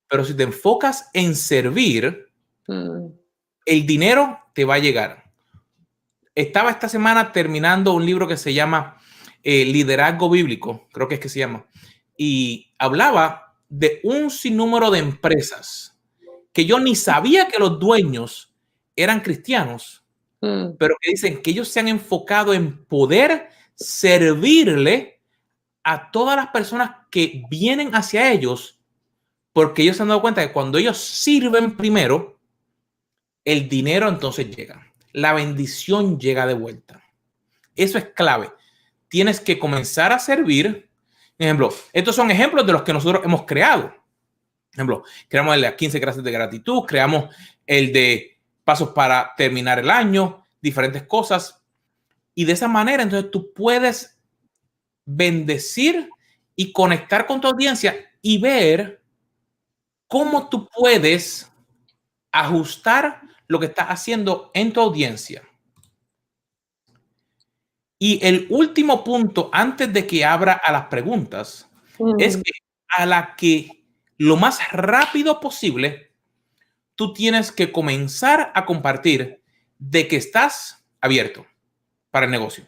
Pero si te enfocas en servir, el dinero te va a llegar. Estaba esta semana terminando un libro que se llama Liderazgo Bíblico, creo que es que se llama, y hablaba de un sinnúmero de empresas que yo ni sabía que los dueños eran cristianos, pero que dicen que ellos se han enfocado en poder servirle a todas las personas que vienen hacia ellos, porque ellos se han dado cuenta que cuando ellos sirven primero, el dinero entonces llega. La bendición llega de vuelta. Eso es clave. Tienes que comenzar a servir. Por ejemplo, estos son ejemplos de los que nosotros hemos creado. Por ejemplo, creamos el de 15 clases de gratitud, creamos el de pasos para terminar el año, diferentes cosas. Y de esa manera, entonces tú puedes bendecir y conectar con tu audiencia y ver cómo tú puedes ajustar lo que estás haciendo en tu audiencia. Y el último punto, antes de que abra a las preguntas, es que a la que lo más rápido posible, tú tienes que comenzar a compartir de que estás abierto para el negocio.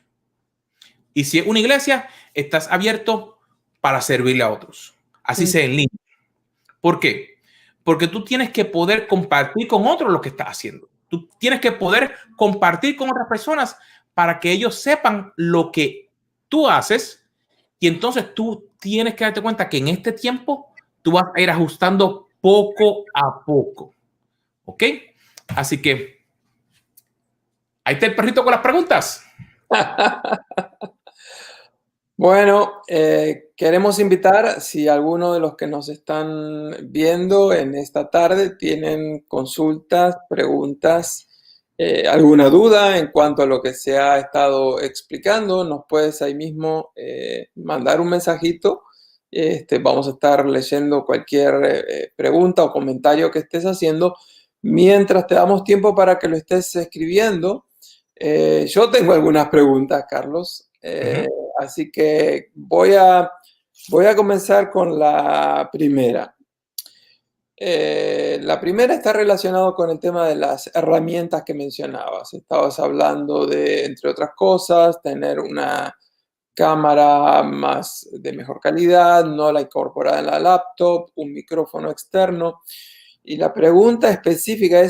Y si es una iglesia, estás abierto para servirle a otros. Así sea en línea. ¿Por qué? Porque tú tienes que poder compartir con otros lo que estás haciendo. Tú tienes que poder compartir con otras personas para que ellos sepan lo que tú haces. Y entonces tú tienes que darte cuenta que en este tiempo tú vas a ir ajustando poco a poco. ¿Ok? Así que ahí está el perrito con las preguntas. Bueno, queremos invitar, si alguno de los que nos están viendo en esta tarde tienen consultas, preguntas, alguna duda en cuanto a lo que se ha estado explicando, nos puedes ahí mismo mandar un mensajito. Vamos a estar leyendo cualquier pregunta o comentario que estés haciendo mientras te damos tiempo para que lo estés escribiendo. Yo tengo algunas preguntas, Carlos. Así que voy a comenzar con la primera. La primera está relacionada con el tema de las herramientas que mencionabas. Estabas hablando de, entre otras cosas, tener una cámara de mejor calidad, no la incorporada en la laptop, un micrófono externo. Y la pregunta específica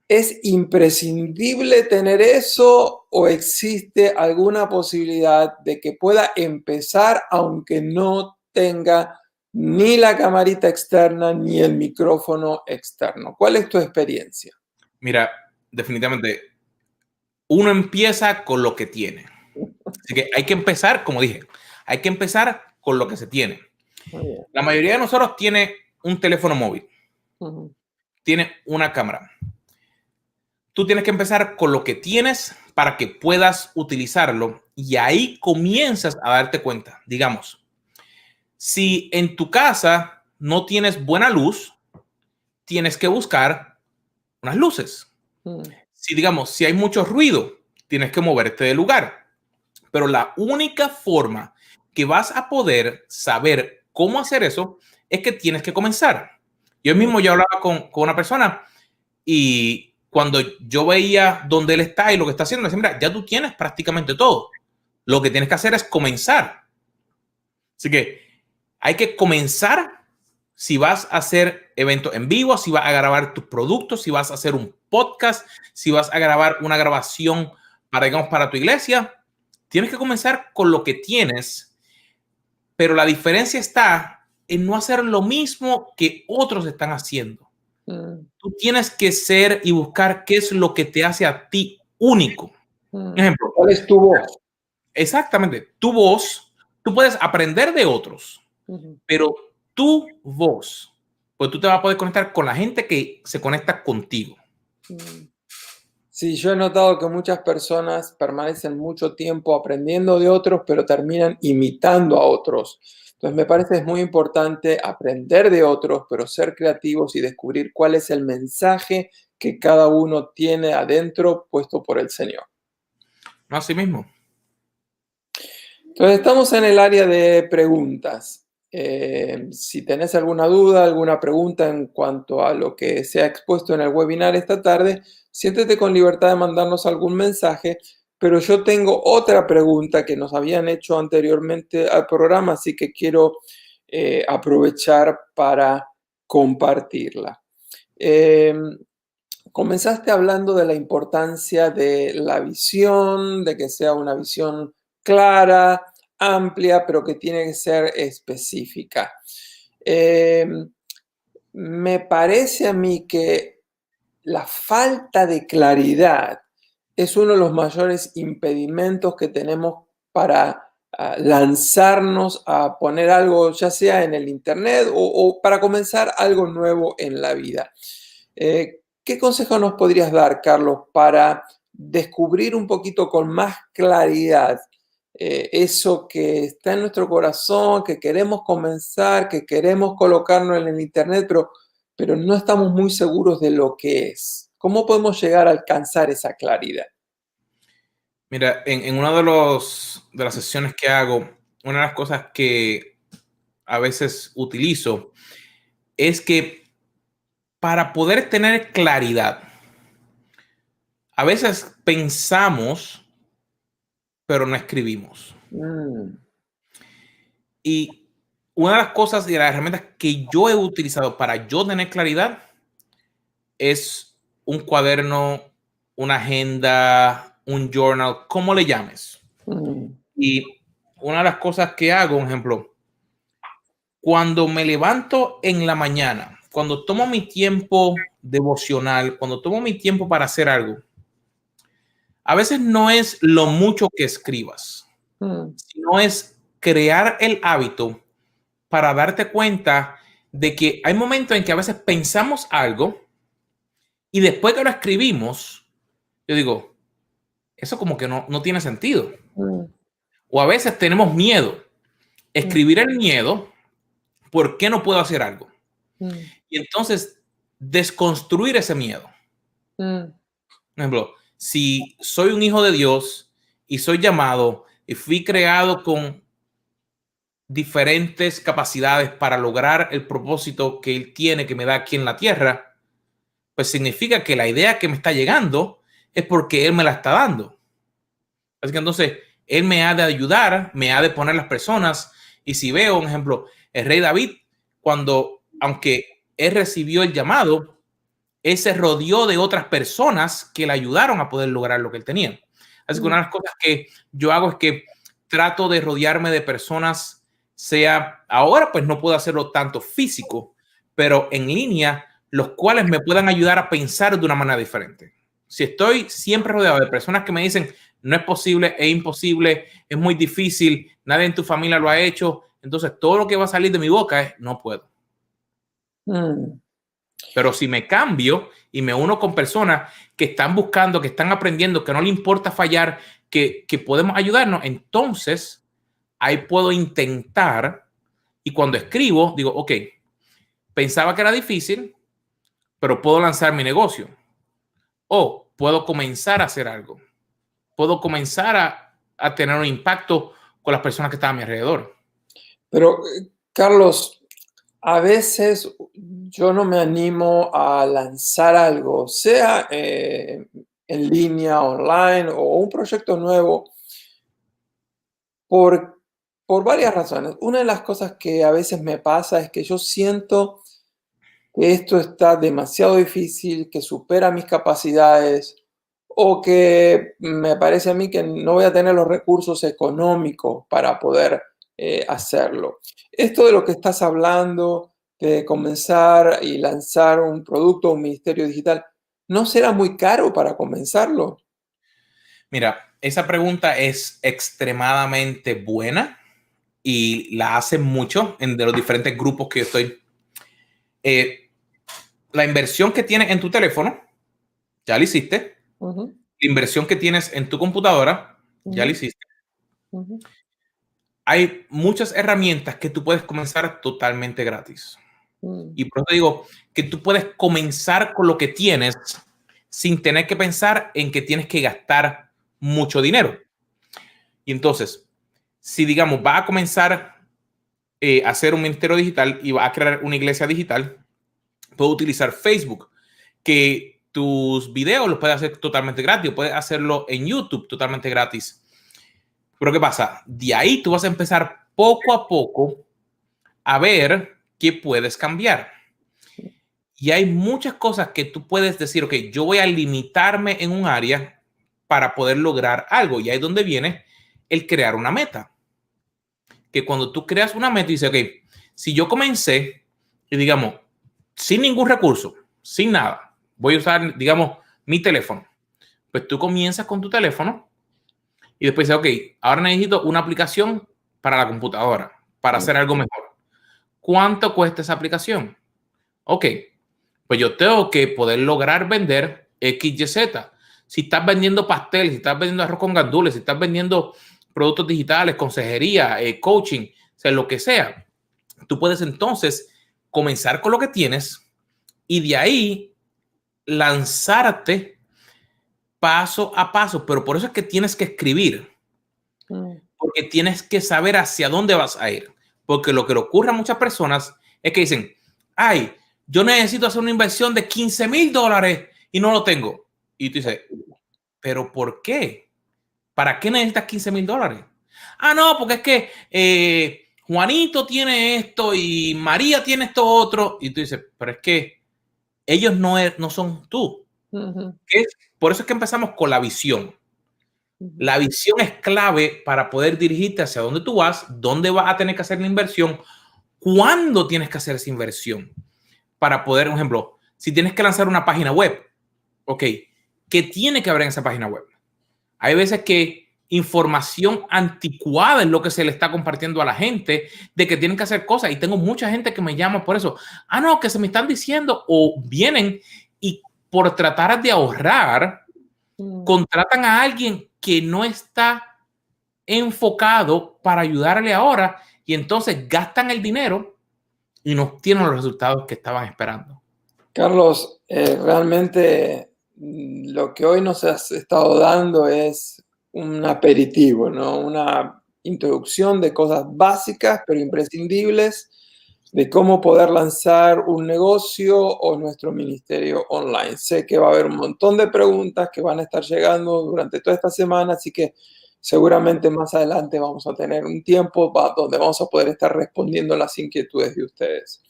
¿es imprescindible tener eso o existe alguna posibilidad de que pueda empezar aunque no tenga ni la camarita externa ni el micrófono externo? ¿Cuál es tu experiencia? Mira, definitivamente uno empieza con lo que tiene. Así que hay que empezar, como dije, hay que empezar con lo que se tiene. La mayoría de nosotros tiene un teléfono móvil, tiene una cámara. Tú tienes que empezar con lo que tienes para que puedas utilizarlo y ahí comienzas a darte cuenta. Digamos, si en tu casa no tienes buena luz, tienes que buscar unas luces. Si digamos, si hay mucho ruido, tienes que moverte del lugar. Pero la única forma que vas a poder saber cómo hacer eso es que tienes que comenzar. Yo mismo ya hablaba con una persona y cuando yo veía dónde él está y lo que está haciendo, me decía, mira, ya tú tienes prácticamente todo. Lo que tienes que hacer es comenzar. Así que hay que comenzar si vas a hacer eventos en vivo, si vas a grabar tus productos, si vas a hacer un podcast, si vas a grabar una grabación para, digamos, para tu iglesia. Tienes que comenzar con lo que tienes, pero la diferencia está en no hacer lo mismo que otros están haciendo. Tú tienes que ser y buscar qué es lo que te hace a ti único. Ejemplo, ¿cuál es tu voz? Exactamente. Tu voz tú puedes aprender de otros, pero tu voz, pues tú te vas a poder conectar con la gente que se conecta contigo. Sí, yo he notado que muchas personas permanecen mucho tiempo aprendiendo de otros, pero terminan imitando a otros. Entonces, me parece es muy importante aprender de otros, pero ser creativos y descubrir cuál es el mensaje que cada uno tiene adentro puesto por el Señor. No, así mismo. Entonces, estamos en el área de preguntas. Si tenés alguna duda, alguna pregunta en cuanto a lo que se ha expuesto en el webinar esta tarde, siéntete con libertad de mandarnos algún mensaje, pero yo tengo otra pregunta que nos habían hecho anteriormente al programa, así que quiero aprovechar para compartirla. Comenzaste hablando de la importancia de la visión, de que sea una visión clara, amplia, pero que tiene que ser específica. Me parece a mí que la falta de claridad es uno de los mayores impedimentos que tenemos para lanzarnos a poner algo, ya sea en el Internet o para comenzar algo nuevo en la vida. ¿Qué consejo nos podrías dar, Carlos, para descubrir un poquito con más claridad eso que está en nuestro corazón, que queremos comenzar, que queremos colocarnos en el Internet, pero no estamos muy seguros de lo que es? ¿Cómo podemos llegar a alcanzar esa claridad? Mira, en una de las sesiones que hago, una de las cosas que a veces utilizo es que para poder tener claridad, a veces pensamos, pero no escribimos. Mm, Y una de las cosas y de las herramientas que yo he utilizado para yo tener claridad es un cuaderno, una agenda, un journal, como le llames. mm, Y una de las cosas que hago, por ejemplo, cuando me levanto en la mañana, cuando tomo mi tiempo devocional, cuando tomo mi tiempo para hacer algo, a veces no es lo mucho que escribas, mm, sino es crear el hábito para darte cuenta de que hay momentos en que a veces pensamos algo y después que lo escribimos, yo digo, eso como que no tiene sentido. mm, O a veces tenemos miedo. mm, Escribir el miedo, ¿por qué no puedo hacer algo? mm, Y entonces desconstruir ese miedo. mm, Por ejemplo, si soy un hijo de Dios y soy llamado y fui creado con diferentes capacidades para lograr el propósito que Él tiene, que me da aquí en la tierra, pues significa que la idea que me está llegando es porque Él me la está dando. Así que entonces Él me ha de ayudar, me ha de poner las personas. Y si veo, por ejemplo, el rey David, cuando, aunque Él recibió el llamado, Él se rodeó de otras personas que le ayudaron a poder lograr lo que Él tenía. Así que una de las cosas que yo hago es que trato de rodearme de personas, sea ahora, pues no puedo hacerlo tanto físico, pero en línea, los cuales me puedan ayudar a pensar de una manera diferente. Si estoy siempre rodeado de personas que me dicen, no es posible, es imposible, es muy difícil, nadie en tu familia lo ha hecho, entonces todo lo que va a salir de mi boca es, no puedo. mm. Pero si me cambio y me uno con personas que están buscando, que están aprendiendo, que no le importa fallar, que podemos ayudarnos, entonces ahí puedo intentar y cuando escribo digo, ok, pensaba que era difícil, pero puedo lanzar mi negocio o puedo comenzar a hacer algo, puedo comenzar a tener un impacto con las personas que están a mi alrededor. Pero, Carlos, a veces yo no me animo a lanzar algo, sea en línea, online o un proyecto nuevo, por, por varias razones. Una de las cosas que a veces me pasa es que yo siento que esto está demasiado difícil, que supera mis capacidades o que me parece a mí que no voy a tener los recursos económicos para poder hacerlo. Esto de lo que estás hablando, de comenzar y lanzar un producto o un ministerio digital, ¿no será muy caro para comenzarlo? Mira, esa pregunta es extremadamente buena y la hacen mucho en de los diferentes grupos que yo estoy. La inversión que tienes en tu teléfono, ya la hiciste. Ujú, La inversión que tienes en tu computadora, ya la ujú, hiciste. ujú, Hay muchas herramientas que tú puedes comenzar totalmente gratis. mm, Y por eso te digo que tú puedes comenzar con lo que tienes sin tener que pensar en que tienes que gastar mucho dinero. Y entonces, si digamos, vas a comenzar a hacer un ministerio digital y vas a crear una iglesia digital, puedes utilizar Facebook, que tus videos los puedes hacer totalmente gratis, o puedes hacerlo en YouTube totalmente gratis. Pero ¿qué pasa? De ahí tú vas a empezar poco a poco a ver qué puedes cambiar. Y hay muchas cosas que tú puedes decir, ok, yo voy a limitarme en un área para poder lograr algo. Y ahí es donde viene el crear una meta. Que cuando tú creas una meta y dices, ok, si yo comencé y digamos, sin ningún recurso, sin nada, voy a usar, digamos, mi teléfono. Pues tú comienzas con tu teléfono y después dices, ok, ahora necesito una aplicación para la computadora, para mm, hacer algo mejor. ¿Cuánto cuesta esa aplicación? Ok, pues yo tengo que poder lograr vender X, Y, Z. Si estás vendiendo pasteles, si estás vendiendo arroz con gandules, si estás vendiendo productos digitales, consejería, coaching, o sea, lo que sea, tú puedes entonces comenzar con lo que tienes y de ahí lanzarte paso a paso. Pero por eso es que tienes que escribir, mm. porque tienes que saber hacia dónde vas a ir. Porque lo que le ocurre a muchas personas es que dicen, ay, yo necesito hacer una inversión de $15,000 y no lo tengo. Y tú dices, ¿pero por qué? ¿Para qué necesitas $15,000? Ah, no, porque es que Juanito tiene esto y María tiene esto otro. Y tú dices, pero es que ellos no son tú. Ujú, ¿Qué? Por eso es que empezamos con la visión. ujú. La visión es clave para poder dirigirte hacia dónde tú vas, dónde vas a tener que hacer la inversión, cuándo tienes que hacer esa inversión. Para poder, por ejemplo, si tienes que lanzar una página web, ok, ¿qué tiene que haber en esa página web? Hay veces que información anticuada es lo que se le está compartiendo a la gente de que tienen que hacer cosas. Y tengo mucha gente que me llama por eso. Ah, no, que se me están diciendo o vienen y por tratar de ahorrar, Mm. contratan a alguien que no está enfocado para ayudarle ahora y entonces gastan el dinero y no tienen los resultados que estaban esperando. Carlos, realmente lo que hoy nos has estado dando es un aperitivo, ¿no? Una introducción de cosas básicas pero imprescindibles de cómo poder lanzar un negocio o nuestro ministerio online. Sé que va a haber un montón de preguntas que van a estar llegando durante toda esta semana, así que seguramente más adelante vamos a tener un tiempo donde vamos a poder estar respondiendo las inquietudes de ustedes.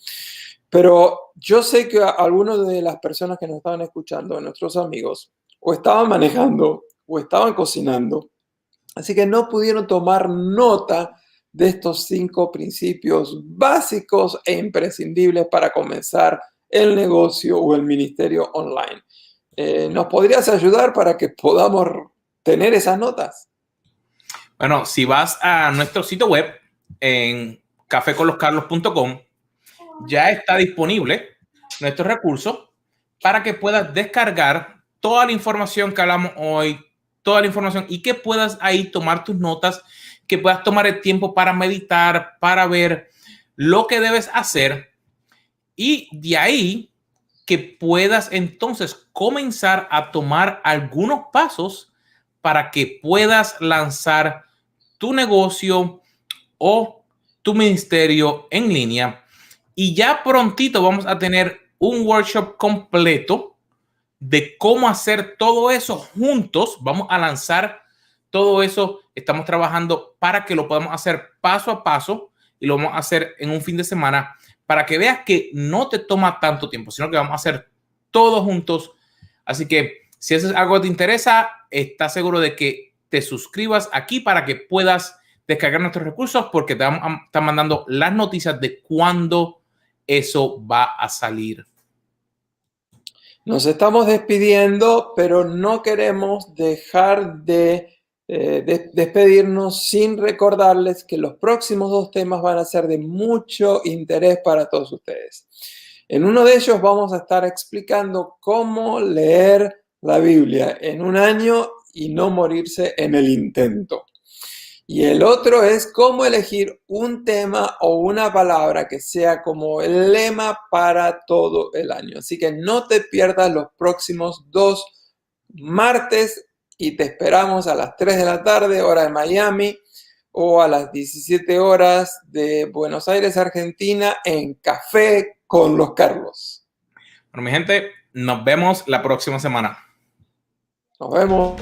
Pero yo sé que algunas de las personas que nos estaban escuchando, nuestros amigos, o estaban manejando o estaban cocinando, así que no pudieron tomar nota de estos 5 principios básicos e imprescindibles para comenzar el negocio o el ministerio online. ¿Nos podrías ayudar para que podamos tener esas notas? Bueno, si vas a nuestro sitio web en cafeconloscarlos.com, ya está disponible nuestro recurso para que puedas descargar toda la información que hablamos hoy, toda la información y que puedas ahí tomar tus notas, que puedas tomar el tiempo para meditar, para ver lo que debes hacer y de ahí que puedas entonces comenzar a tomar algunos pasos para que puedas lanzar tu negocio o tu ministerio en línea. Y ya prontito vamos a tener un workshop completo de cómo hacer todo eso juntos. Vamos a lanzar todo eso. Estamos trabajando para que lo podamos hacer paso a paso y lo vamos a hacer en un fin de semana para que veas que no te toma tanto tiempo, sino que vamos a hacer todo juntos. Así que si eso es algo que te interesa, estás seguro de que te suscribas aquí para que puedas descargar nuestros recursos porque te vamos a estar mandando las noticias de cuándo eso va a salir. Nos estamos despidiendo, pero no queremos dejar de despedirnos sin recordarles que los próximos 2 temas van a ser de mucho interés para todos ustedes. En uno de ellos vamos a estar explicando cómo leer la Biblia en un año y no morirse en el intento. Y el otro es cómo elegir un tema o una palabra que sea como el lema para todo el año. Así que no te pierdas los próximos 2 martes y te esperamos a las 3 de la tarde, hora de Miami, o a las 17 horas de Buenos Aires, Argentina, en Café con los Carlos. Bueno, mi gente, nos vemos la próxima semana. Nos vemos.